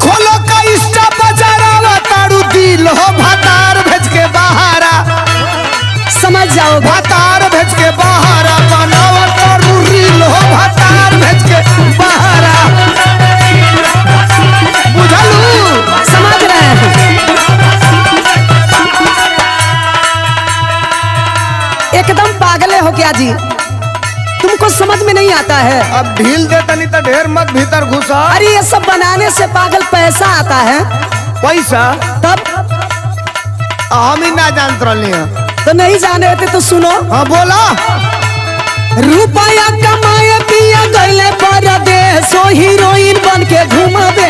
खोलो का इंस्टा बजारा तारू दिल हो भतार भेज के बहारा समझ जाओ भतार भेज के बहारा बनावा तारू रील हो भतार भेज के बहारा बुझलू समझ रहे हैं। एकदम पागले हो क्या जी, तुमको समझ में नहीं आता है। अब ढील दे तनी तो ढेर मत भीतर घुसा। अरे ये सब बनाने से पागल पैसा आता है। पैसा तब हम ही ना जानत रही हैं। तो नहीं जाने थे तो सुनो। हाँ बोला। रुपया कमाए पिया गईले परदेश, हीरोइन बन के घूमबे